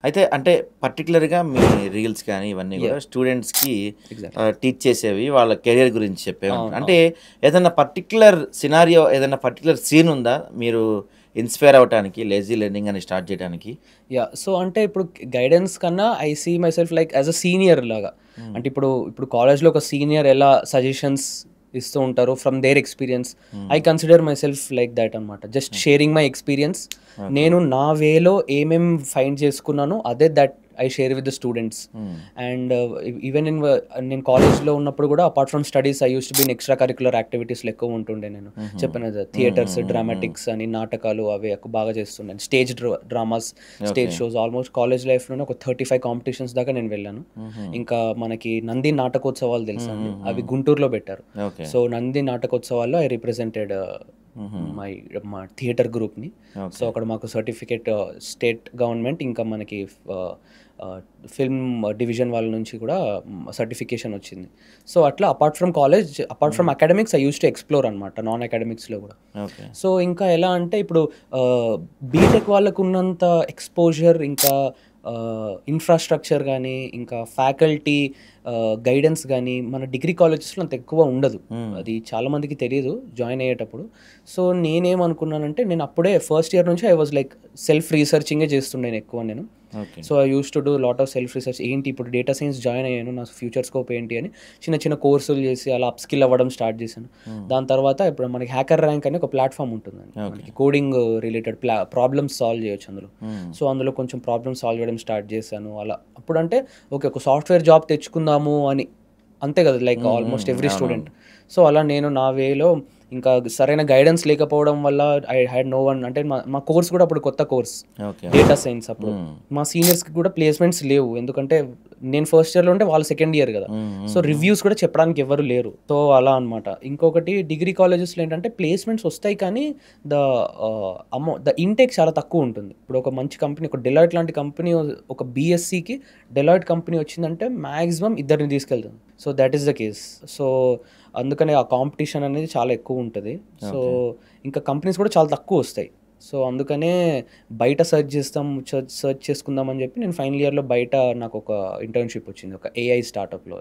అయితే అంటే పర్టిక్యులర్‌గా మీ రీల్స్ కానీ ఇవన్నీ గూడా యాహ్! స్టూడెంట్స్‌కి ఎగ్జాక్ట్‌లీ. టీచ్ చేసేవి వాళ్ళ కెరియర్ గురించి చెప్పేవి అవును. అంటే అవును. ఏదన్నా పర్టిక్యులర్ సినారియో ఏదన్నా పర్టిక్యులర్ సీన్ ఉందా? మీరు ఇన్‌స్పైర్ అవ్వటానికి లేజీ లెర్నింగ్ అని స్టార్ట్ జేయడానికి? యాహ్! సో, అంటే ఇప్పుడు గైడెన్స్ కన్నా I see myself like as a senior లాగా. హ్మ్. అంటే ఇప్పుడు కాలేజ్‌లో ఒక సీనియర్ ఎలా సజెషన్స్ ఇస్తూ ఉంటారో ఫ్రమ్ దేర్ ఎక్స్‌పీరియన్స్. ఐ హ్మ్. కన్సిడర్ మైసెల్ఫ్ లైక్ థట్ అనమాట. Just okay. Sharing my experience. Okay. నేను నా వేలో ఏమేం ఫైండ్ చేసుకున్నానో అదే that I share with the students. హ్మ్. అండ్ ఈవెన్ నేను కాలేజ్‌లో ఉన్నప్పుడు కూడా apart from studies I used to be in extra curricular యాక్టివిటీస్‌లో ఎక్కువ ఉంటుండే నేను. హుహు. చెప్పాను కదా! హ్మ్. థియేటర్స్, హ్మ్. హ్మ్. హ్మ్. డ్రామాటిక్స్ అని, నాటకాలు అవి ఎక్కువ బాగా చేస్తున్నాను. Stage dramas, okay. Stage shows almost college లైఫ్‌లోనే ఒక 35 కాంపిటీషన్స్ దాకా నేను వెళ్ళాను. హుహు. ఇంకా మనకి నంది నాటకోత్సవాలు తెలుసా హ్మ్. అండి? హ్మ్. అవి హ్మ్. గుంటూరులో పెట్టారు. ఓకే. సో, నంది నాటకోత్సవాల్లో ఐ రిప్రజెంటెడ్ హుహు. మై మా థియేటర్ గ్రూప్‌ని. So, okay. అక్కడ మాకు సర్టిఫికేట్ స్టేట్ గవర్నమెంట్ ఇంకా మనకి ఆహ్, ఆహ్, ఫిల్మ్ డివిజన్ వాళ్ళ నుంచి కూడా సర్టిఫికేషన్ వచ్చింది. సో, అట్లా అపార్ట్ ఫ్రమ్ కాలేజ్, అపార్ట్ హ్మ్. From academics I used to explore అనమాట. నాన్ అకాడమిక్స్‌లో కూడా. ఓకే. సో, ఇంకా ఎలా అంటే ఇప్పుడు బీటెక్ వాళ్ళకున్నంత ఎక్స్‌పోజర్ ఇంకా ఇన్‌ఫ్రాస్ట్రక్చర్ గానీ, ఇంకా ఫ్యాకల్టీ గైడెన్స్ గానీ, మన డిగ్రీ కాలేజెస్‌లో అంత ఎక్కువ ఉండదు. హ్మ్. అది చాలా మందికి తెలీదు జాయిన్ అయ్యేటప్పుడు. సో, నేనేమనుకున్నానంటే, నేను అప్పుడే ఫస్ట్ ఇయర్ నుంచి ఐ వాస్ లైక్ సెల్ఫ్ రీసెర్చింగే చేస్తుండేను ఎక్కువ నేను. Okay. So, I used to do lot of self research. ఏంటి ఇప్పుడు డేటా సైన్స్ జాయిన్ అయ్యాను. నా ఫ్యూచర్ స్కోప్ ఏంటి అని చిన్న చిన్న కోర్సులు చేసి అలా అప్‌స్కిల్ అవ్వడం స్టార్ట్ చేశాను. హ్మ్. దాని తర్వాత ఇప్పుడు మనకి హ్యాకర్ ర్యాంక్ అని ఒక ప్లాట్‌ఫామ్ ఉంటుందండి. ఓకే. మనకి కోడింగ్ రిలేటెడ్ ప్రాబ్లమ్స్ సాల్వ్ చేయొచ్చు అందులో. హ్మ్. సో, అందులో కొంచెం ప్రాబ్లమ్స్ సాల్వ్ చేయడం స్టార్ట్ చేశాను. అలా అప్పుడంటే ఓకే. ఒక సాఫ్ట్‌వేర్ జాబ్ తెచ్చుకుందాము అని. అంతే కదా! లైక్ హ్మ్. ఆల్మోస్ట్ హ్మ్. ఎవ్రీ అవునవును. స్టూడెంట్. సో, అలా నేను నా వేలో ఇంకా సరైన గైడెన్స్ లేకపోవడం వల్ల ఐ హాడ్ నో వన్ అంటే మా కోర్స్ కూడా అప్పుడు కొత్త course. Okay. Okay. Data science అప్పుడు. హ్మ్. మా సీనియర్స్‌కి కూడా ప్లేస్‌మెంట్స్ లేవు. ఎందుకంటే నేను ఫస్ట్ ఇయర్‌లో ఉంటే వాళ్ళు సెకండ్ ఇయర్ గదా! హ్మ్. సో, హ్మ్. హ్మ్. రివ్యూస్ కూడా చెప్పడానికి ఎవ్వరు లేరు. సో, అలా అనమాట. ఇంకొకటి డిగ్రీ కాలేజెస్‌లో ఏంటంటే ప్లేస్‌మెంట్స్ వస్తాయి కానీ ద ద ఇంటేక్ చాలా తక్కువ ఉంటుంది. ఇప్పుడు ఒక మంచి కంపెనీ ఒక డెలాయిట్ లాంటి కంపెనీ ఒక బీఎస్సీకి డెలాయిట్ కంపెనీ వచ్చిందంటే మాక్సిమం ఇద్దరిని తీసుకెళ్తుంది. So, that is the case. So, అందుకని ఆ కాంపిటీషన్ అనేది చాలా ఎక్కువుంటది. So, okay. ఇంకా కంపెనీస్ కూడా చాలా తక్కువొస్తాయి. సో, అందుకనే బయట సెర్చ్ చేసుకుందాం అని చెప్పి నేను ఫైనల్ ఇయర్‌లో బయట నాకొక ఇంటర్న్‌షిప్ వచ్చింది. ఒక ఏఐ స్టార్టప్‌లో.